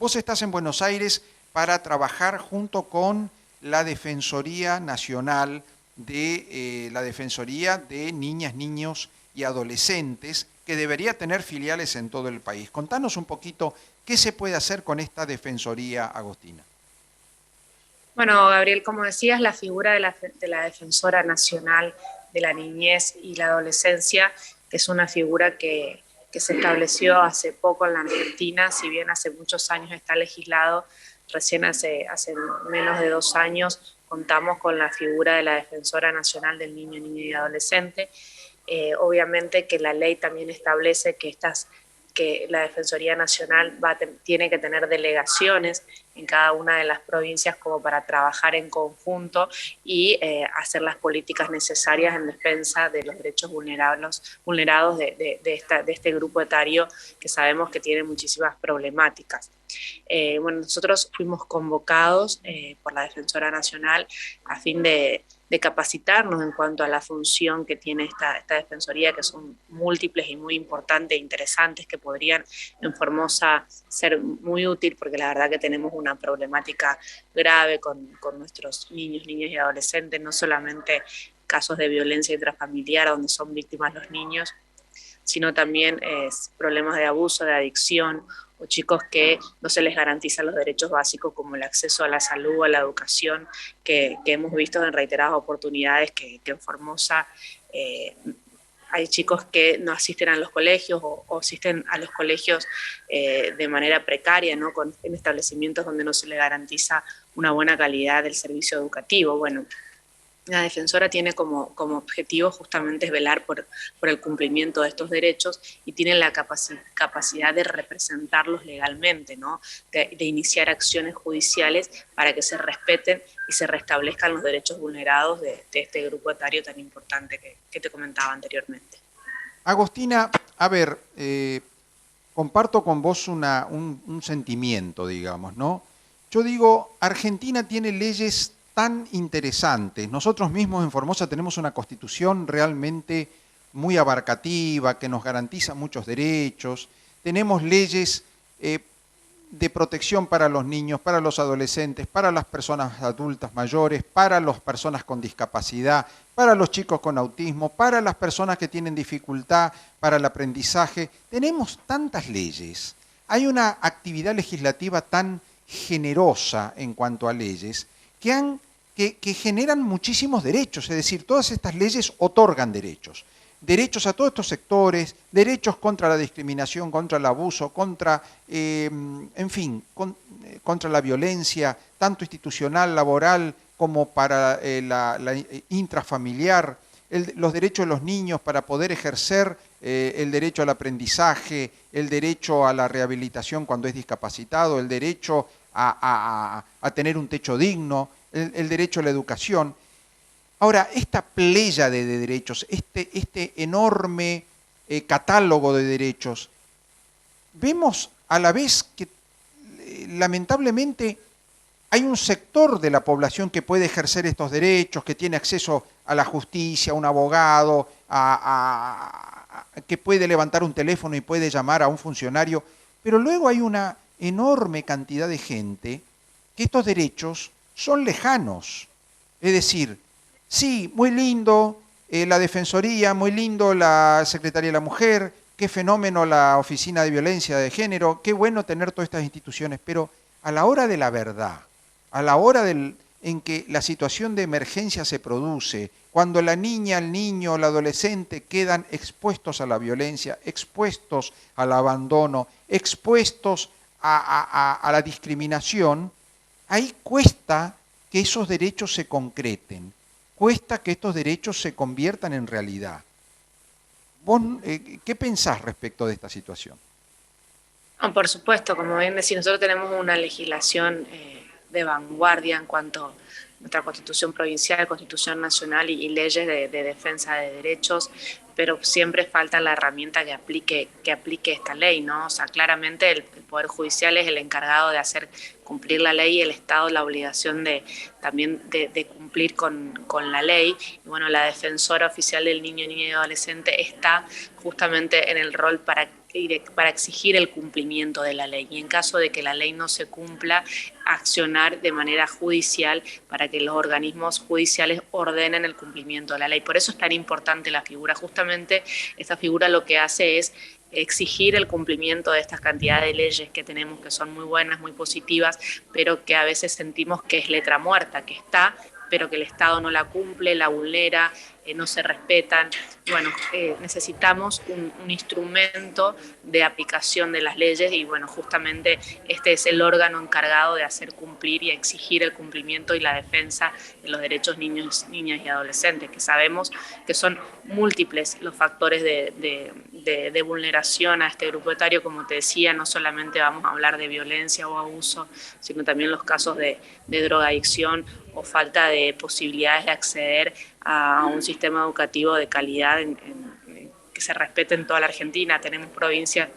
Vos estás en Buenos Aires para trabajar junto con la Defensoría Nacional de la Defensoría de Niñas, Niños y Adolescentes, que debería tener filiales en todo el país. Contanos un poquito qué se puede hacer con esta Defensoría, Agostina. Bueno, Gabriel, como decías, la figura de la Defensora Nacional de la Niñez y la Adolescencia es una figura que se estableció hace poco en la Argentina, si bien hace muchos años está legislado, recién hace menos de 2 años contamos con la figura de la Defensora Nacional del Niño, Niña y Adolescente. Obviamente que la ley también establece que la Defensoría Nacional tiene que tener delegaciones en cada una de las provincias como para trabajar en conjunto y hacer las políticas necesarias en defensa de los derechos vulnerados de este grupo etario que sabemos que tiene muchísimas problemáticas. Bueno, nosotros fuimos convocados por la Defensora Nacional a fin de capacitarnos en cuanto a la función que tiene esta Defensoría, que son múltiples y muy importantes e interesantes, que podrían en Formosa ser muy útil, porque la verdad que tenemos una problemática grave con nuestros niños, niñas y adolescentes, no solamente casos de violencia intrafamiliar donde son víctimas los niños, sino también problemas de abuso, de adicción, o chicos que no se les garantizan los derechos básicos como el acceso a la salud, a la educación, que hemos visto en reiteradas oportunidades que en Formosa hay chicos que no asisten a los colegios o asisten a los colegios de manera precaria, ¿no? En establecimientos donde no se les garantiza una buena calidad del servicio educativo. Bueno, la defensora tiene como objetivo justamente es velar por el cumplimiento de estos derechos y tiene la capacidad de representarlos legalmente, ¿no? De iniciar acciones judiciales para que se respeten y se restablezcan los derechos vulnerados de este grupo etario tan importante que te comentaba anteriormente. Agostina, a ver, comparto con vos un sentimiento, digamos, ¿no? Yo digo, Argentina tiene leyes tan interesantes. Nosotros mismos en Formosa tenemos una constitución realmente muy abarcativa, que nos garantiza muchos derechos. Tenemos leyes de protección para los niños, para los adolescentes, para las personas adultas mayores, para las personas con discapacidad, para los chicos con autismo, para las personas que tienen dificultad para el aprendizaje. Tenemos tantas leyes. Hay una actividad legislativa tan generosa en cuanto a leyes que generan muchísimos derechos, es decir, todas estas leyes otorgan derechos. Derechos a todos estos sectores, derechos contra la discriminación, contra el abuso, contra, en fin, contra la violencia, tanto institucional, laboral, como para la intrafamiliar, los derechos de los niños para poder ejercer el derecho al aprendizaje, el derecho a la rehabilitación cuando es discapacitado, el derecho a tener un techo digno, el derecho a la educación. Ahora, esta pléyade de derechos, este enorme catálogo de derechos, vemos a la vez que lamentablemente hay un sector de la población que puede ejercer estos derechos, que tiene acceso a la justicia, a un abogado, que puede levantar un teléfono y puede llamar a un funcionario, pero luego hay una enorme cantidad de gente que estos derechos son lejanos. Es decir, sí, muy lindo la Defensoría, muy lindo la Secretaría de la Mujer, qué fenómeno la Oficina de Violencia de Género, qué bueno tener todas estas instituciones, pero a la hora de la verdad, a la hora en que la situación de emergencia se produce, cuando la niña, el niño, el adolescente quedan expuestos a la violencia, expuestos al abandono, expuestos a la discriminación, ahí cuesta que esos derechos se concreten, cuesta que estos derechos se conviertan en realidad. ¿Vos qué pensás respecto de esta situación? No, por supuesto, como bien decís, nosotros tenemos una legislación de vanguardia en cuanto a nuestra Constitución provincial, Constitución nacional y leyes de defensa de derechos, pero siempre falta la herramienta que aplique esta ley, ¿no? O sea, claramente el Poder Judicial es el encargado de hacer cumplir la ley y el Estado la obligación también de cumplir con la ley. Y bueno, la defensora oficial del niño, niña y adolescente está justamente en el rol para para exigir el cumplimiento de la ley, y en caso de que la ley no se cumpla, accionar de manera judicial para que los organismos judiciales ordenen el cumplimiento de la ley. Por eso es tan importante la figura. Justamente esta figura lo que hace es exigir el cumplimiento de estas cantidades de leyes que tenemos, que son muy buenas, muy positivas, pero que a veces sentimos que es letra muerta, que está, pero que el Estado no la cumple, la vulnera, no se respetan. Bueno, necesitamos un instrumento de aplicación de las leyes, y bueno, justamente este es el órgano encargado de hacer cumplir y exigir el cumplimiento y la defensa de los derechos niños, niñas y adolescentes, que sabemos que son múltiples los factores de vulneración a este grupo etario. Como te decía, no solamente vamos a hablar de violencia o abuso, sino también los casos de drogadicción o falta de posibilidades de acceder a un sistema educativo de calidad que se respete en toda la Argentina. Tenemos provincias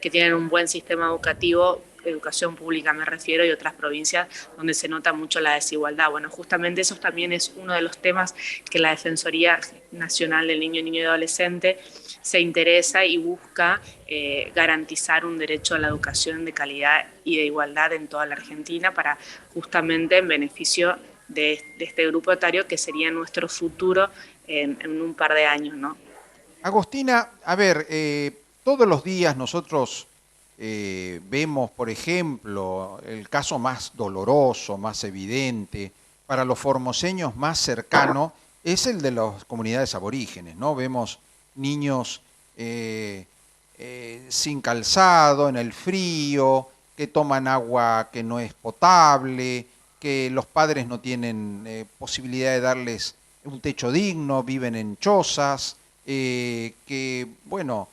que tienen un buen sistema educativo, educación pública me refiero, y otras provincias donde se nota mucho la desigualdad. Bueno, justamente eso también es uno de los temas que la Defensoría Nacional del Niño, Niña y Adolescente se interesa y busca garantizar un derecho a la educación de calidad y de igualdad en toda la Argentina, para justamente en beneficio de este grupo etario que sería nuestro futuro en un par de años, ¿no? Agostina, a ver, todos los días nosotros vemos, por ejemplo, el caso más doloroso, más evidente, para los formoseños más cercano, es el de las comunidades aborígenes, ¿no? Vemos niños sin calzado, en el frío, que toman agua que no es potable, que los padres no tienen posibilidad de darles un techo digno, viven en chozas, que, bueno,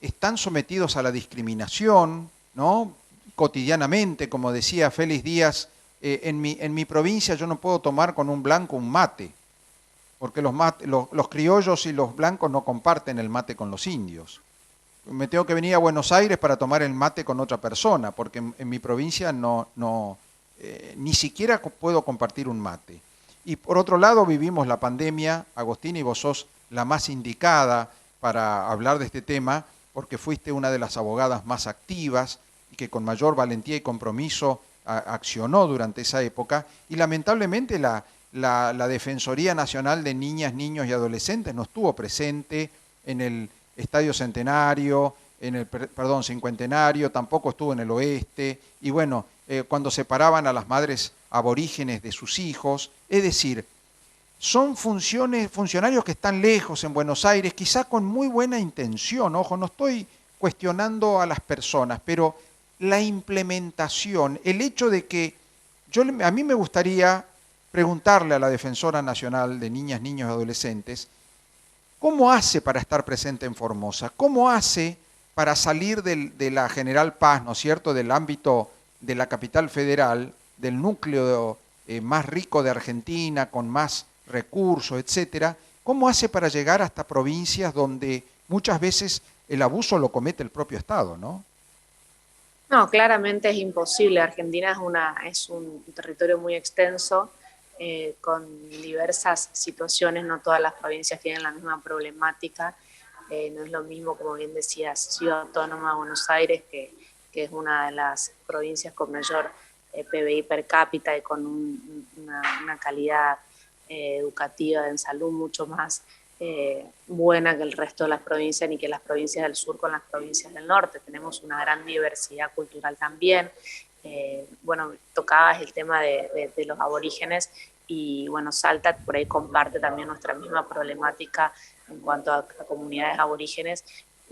están sometidos a la discriminación, ¿no? Cotidianamente, como decía Félix Díaz, en mi provincia yo no puedo tomar con un blanco un mate, porque los criollos y los blancos no comparten el mate con los indios. Me tengo que venir a Buenos Aires para tomar el mate con otra persona, porque en mi provincia ni siquiera puedo compartir un mate. Y por otro lado vivimos la pandemia, Agostina, y vos sos la más indicada para hablar de este tema, porque fuiste una de las abogadas más activas y que con mayor valentía y compromiso accionó durante esa época, y lamentablemente la Defensoría Nacional de Niñas, Niños y Adolescentes no estuvo presente en el Estadio Centenario, Cincuentenario, tampoco estuvo en el oeste, y bueno, cuando separaban a las madres aborígenes de sus hijos, es decir, son funcionarios que están lejos en Buenos Aires, quizá con muy buena intención, ojo, no estoy cuestionando a las personas, pero la implementación, el hecho de que a mí me gustaría preguntarle a la Defensora Nacional de Niñas, Niños y Adolescentes, ¿cómo hace para estar presente en Formosa? ¿Cómo hace para salir de la General Paz, ¿no es cierto?, del ámbito de la capital federal, del núcleo más rico de Argentina, con más recursos, etcétera? ¿Cómo hace para llegar hasta provincias donde muchas veces el abuso lo comete el propio Estado, ¿no? No, claramente es imposible. Argentina es un territorio muy extenso, con diversas situaciones. No todas las provincias tienen la misma problemática. No es lo mismo, como bien decías, Ciudad Autónoma de Buenos Aires, que es una de las provincias con mayor PBI per cápita y con una calidad educativa en salud mucho más buena que el resto de las provincias, ni que las provincias del sur con las provincias del norte. Tenemos una gran diversidad cultural también. Bueno, tocabas el tema de los aborígenes, y bueno, Salta por ahí comparte también nuestra misma problemática en cuanto a comunidades aborígenes,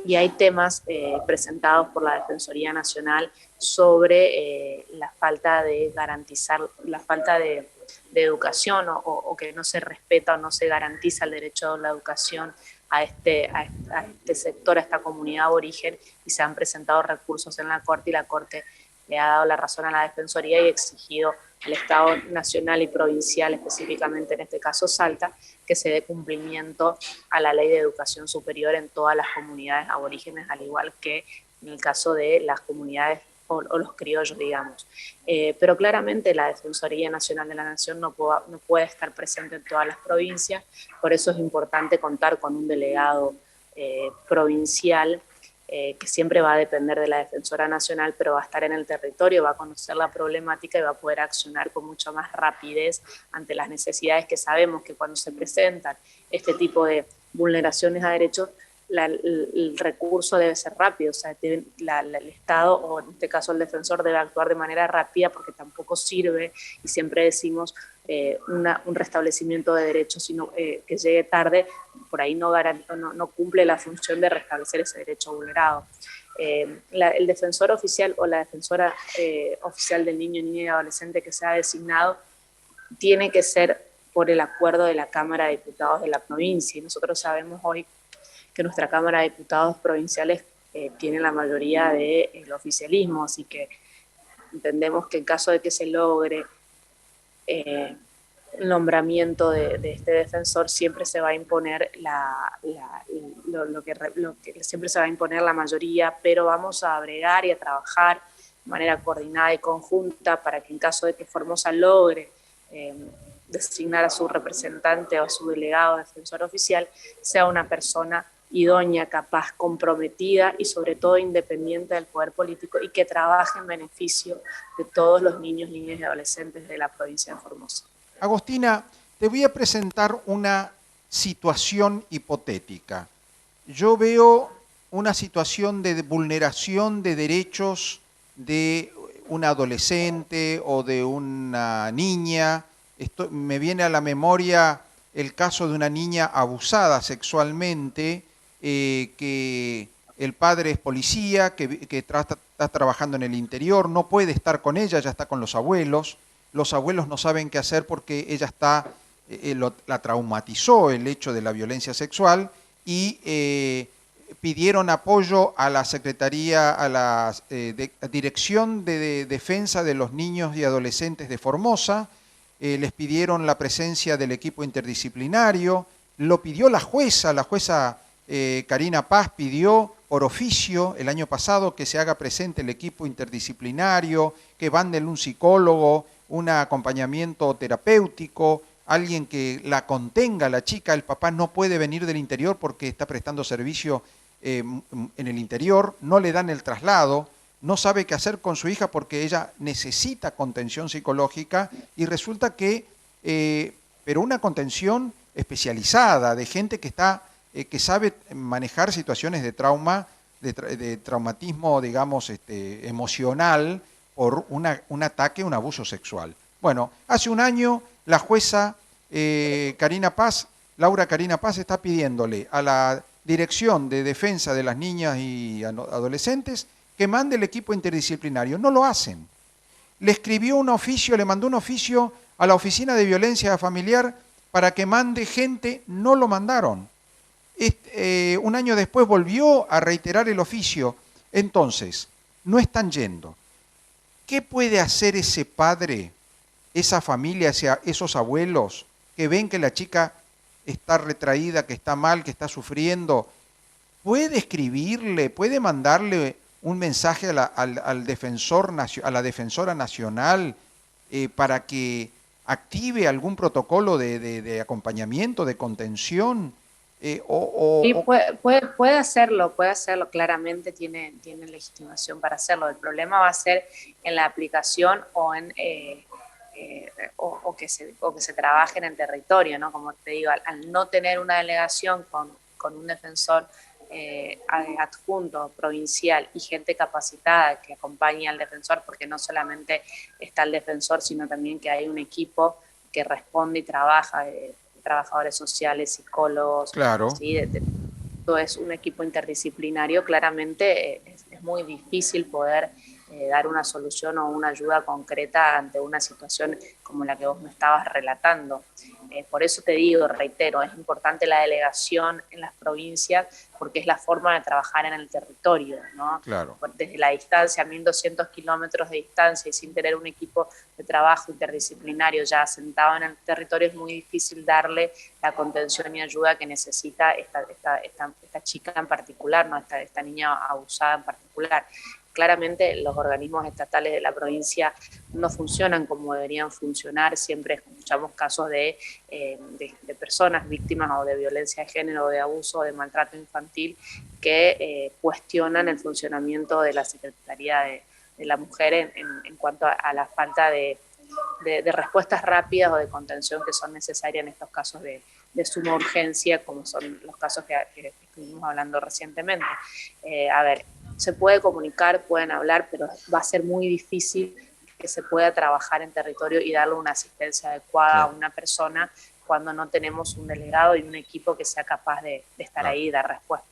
y hay temas presentados por la Defensoría Nacional sobre la falta de garantizar, la falta de educación, o que no se respeta o no se garantiza el derecho a la educación a este sector, a esta comunidad aborigen, y se han presentado recursos en la Corte, y la Corte le ha dado la razón a la Defensoría y exigido al Estado nacional y provincial, específicamente en este caso Salta, que se dé cumplimiento a la Ley de Educación Superior en todas las comunidades aborígenes, al igual que en el caso de las comunidades o los criollos, digamos. Pero claramente la Defensoría Nacional de la Nación no puede estar presente en todas las provincias, por eso es importante contar con un delegado provincial, que siempre va a depender de la Defensora Nacional, pero va a estar en el territorio, va a conocer la problemática y va a poder accionar con mucha más rapidez ante las necesidades que sabemos que cuando se presentan este tipo de vulneraciones a derechos, el recurso debe ser rápido, o sea, el Estado, o en este caso el defensor, debe actuar de manera rápida, porque tampoco sirve, y siempre decimos, un restablecimiento de derechos sino, que llegue tarde, por ahí no cumple la función de restablecer ese derecho vulnerado. El defensor oficial o la defensora oficial del niño, niña y adolescente que sea designado tiene que ser por el acuerdo de la Cámara de Diputados de la provincia, y nosotros sabemos hoy que nuestra Cámara de Diputados provinciales tiene la mayoría del oficialismo, así que entendemos que en caso de que se logre el nombramiento de este defensor, siempre se va a imponer siempre se va a imponer la mayoría, pero vamos a bregar y a trabajar de manera coordinada y conjunta para que en caso de que Formosa logre designar a su representante o a su delegado defensor oficial, sea una persona idónea, capaz, comprometida y sobre todo independiente del poder político, y que trabaje en beneficio de todos los niños, niñas y adolescentes de la provincia de Formosa. Agostina, te voy a presentar una situación hipotética. Yo veo una situación de vulneración de derechos de un adolescente o de una niña. Me viene a la memoria el caso de una niña abusada sexualmente, que el padre es policía, que está trabajando en el interior, no puede estar con ella, ya está con los abuelos no saben qué hacer porque ella la traumatizó el hecho de la violencia sexual, y pidieron apoyo a la Secretaría, a la Dirección de Defensa de los Niños y Adolescentes de Formosa, les pidieron la presencia del equipo interdisciplinario, lo pidió la jueza Karina Paz pidió por oficio el año pasado que se haga presente el equipo interdisciplinario, que manden un psicólogo, un acompañamiento terapéutico, alguien que la contenga a la chica. El papá no puede venir del interior porque está prestando servicio en el interior, no le dan el traslado, no sabe qué hacer con su hija porque ella necesita contención psicológica, y resulta que, pero una contención especializada, de gente que sabe manejar situaciones de trauma, de traumatismo, digamos, emocional, por un ataque, un abuso sexual. Bueno, hace un año la jueza Laura Karina Paz, está pidiéndole a la Dirección de Defensa de las Niñas y Adolescentes que mande el equipo interdisciplinario. No lo hacen. Le mandó un oficio a la Oficina de Violencia Familiar para que mande gente, no lo mandaron. Un año después volvió a reiterar el oficio. Entonces, no están yendo. ¿Qué puede hacer ese padre, esa familia, esos abuelos que ven que la chica está retraída, que está mal, que está sufriendo? ¿Puede escribirle, puede mandarle un mensaje al defensor, a la Defensora Nacional, para que active algún protocolo de acompañamiento, de contención? Sí, puede hacerlo, claramente tiene legitimación para hacerlo. El problema va a ser en la aplicación o que se trabaje en el territorio, ¿no? Como te digo, al no tener una delegación con un defensor adjunto, provincial, y gente capacitada que acompañe al defensor, porque no solamente está el defensor, sino también que hay un equipo que responde y trabaja, trabajadores sociales, psicólogos, Claro. ¿sí? Todo es un equipo interdisciplinario. Claramente es muy difícil poder dar una solución o una ayuda concreta ante una situación como la que vos me estabas relatando. Por eso te digo, reitero, es importante la delegación en las provincias, porque es la forma de trabajar en el territorio, ¿no? Claro. Desde la distancia, 1.200 kilómetros de distancia, y sin tener un equipo de trabajo interdisciplinario ya asentado en el territorio, es muy difícil darle la contención y ayuda que necesita esta chica en particular, ¿no? esta niña abusada en particular. claramente los organismos estatales de la provincia no funcionan como deberían funcionar. Siempre escuchamos casos de personas víctimas o de violencia de género, de abuso, de maltrato infantil, que cuestionan el funcionamiento de la Secretaría de la Mujer en cuanto a la falta de respuestas rápidas o de contención que son necesarias en estos casos de suma urgencia, como son los casos que estuvimos hablando recientemente. A ver, se puede comunicar, pueden hablar, pero va a ser muy difícil que se pueda trabajar en territorio y darle una asistencia adecuada a una persona cuando no tenemos un delegado y un equipo que sea capaz de estar ahí y dar respuesta.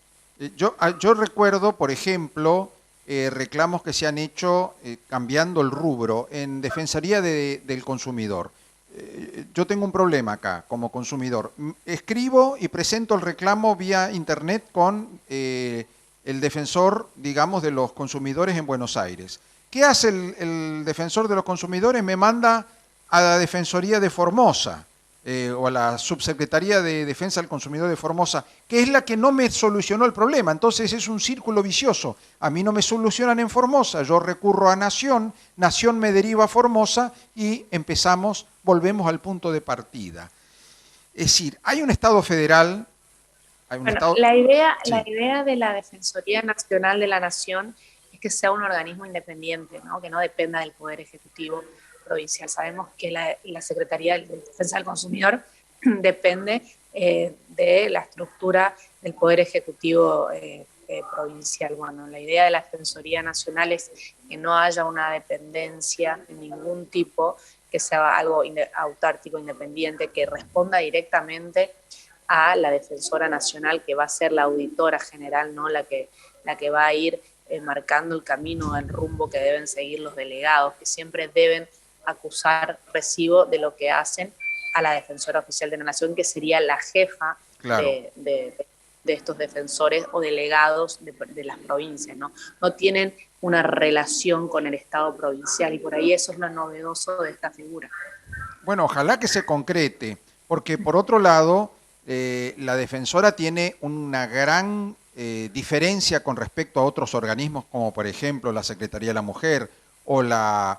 Yo recuerdo, por ejemplo, reclamos que se han hecho cambiando el rubro en Defensoría del Consumidor. Yo tengo un problema acá como consumidor. Escribo y presento el reclamo vía internet con el defensor, digamos, de los consumidores en Buenos Aires. ¿Qué hace el defensor de los consumidores? Me manda a la Defensoría de Formosa o a la Subsecretaría de Defensa del Consumidor de Formosa, que es la que no me solucionó el problema. Entonces es un círculo vicioso. A mí no me solucionan en Formosa, yo recurro a Nación, Nación me deriva a Formosa y volvemos al punto de partida. Es decir, hay un Estado federal. La idea de la Defensoría Nacional de la Nación es que sea un organismo independiente, ¿no? Que no dependa del Poder Ejecutivo provincial. Sabemos que la Secretaría de Defensa del Consumidor depende de la estructura del Poder Ejecutivo provincial. Bueno, la idea de la Defensoría Nacional es que no haya una dependencia de ningún tipo, que sea algo autárquico, independiente, que responda directamente a la Defensora Nacional, que va a ser la auditora general, ¿no? la que va a ir marcando el camino, el rumbo que deben seguir los delegados, que siempre deben acusar recibo de lo que hacen a la Defensora Oficial de la Nación, que sería la jefa de estos defensores o delegados de las provincias, ¿no? No tienen una relación con el Estado provincial y por ahí eso es lo novedoso de esta figura. Bueno, ojalá que se concrete, porque por otro lado, la defensora tiene una gran diferencia con respecto a otros organismos, como por ejemplo la Secretaría de la Mujer o los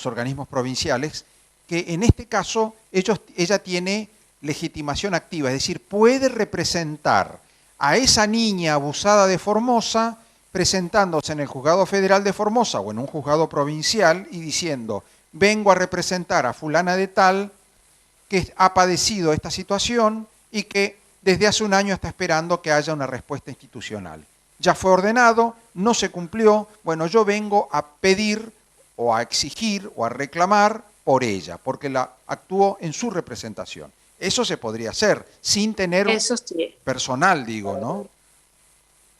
organismos provinciales, que en este caso ella tiene legitimación activa, es decir, puede representar a esa niña abusada de Formosa presentándose en el juzgado federal de Formosa o en un juzgado provincial y diciendo: vengo a representar a fulana de tal que ha padecido esta situación y que desde hace un año está esperando que haya una respuesta institucional. Ya fue ordenado, no se cumplió, bueno, yo vengo a pedir o a exigir o a reclamar por ella, porque la actuó en su representación. Eso se podría hacer sin tener personal, digo, ¿no?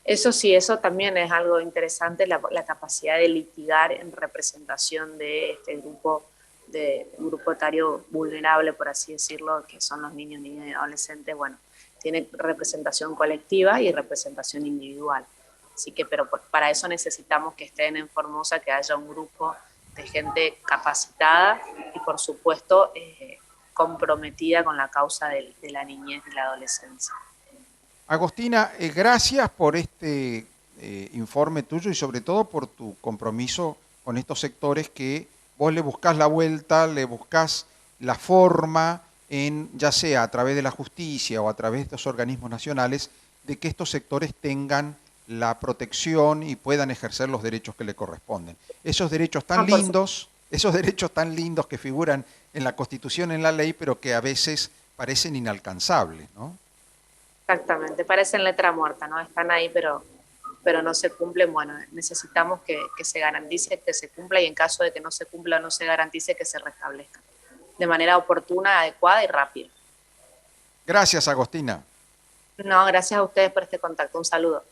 Eso sí, eso también es algo interesante, la capacidad de litigar en representación de este grupo etario vulnerable, por así decirlo, que son los niños y adolescentes. Bueno, tiene representación colectiva y representación individual. Así que, pero para eso necesitamos que estén en Formosa, que haya un grupo de gente capacitada y, por supuesto, comprometida con la causa de la niñez y la adolescencia. Agostina, gracias por este informe tuyo y sobre todo por tu compromiso con estos sectores que vos le buscás la vuelta, le buscás la forma, ya sea a través de la justicia o a través de estos organismos nacionales, de que estos sectores tengan la protección y puedan ejercer los derechos que le corresponden. Esos derechos tan lindos que figuran en la Constitución, en la ley, pero que a veces parecen inalcanzables, ¿no? Exactamente, parecen letra muerta, ¿no? Están ahí, pero no se cumplen. Bueno, necesitamos que se garantice que se cumpla y en caso de que no se cumpla o no se garantice, que se restablezca de manera oportuna, adecuada y rápida. Gracias, Agostina. No, gracias a ustedes por este contacto. Un saludo.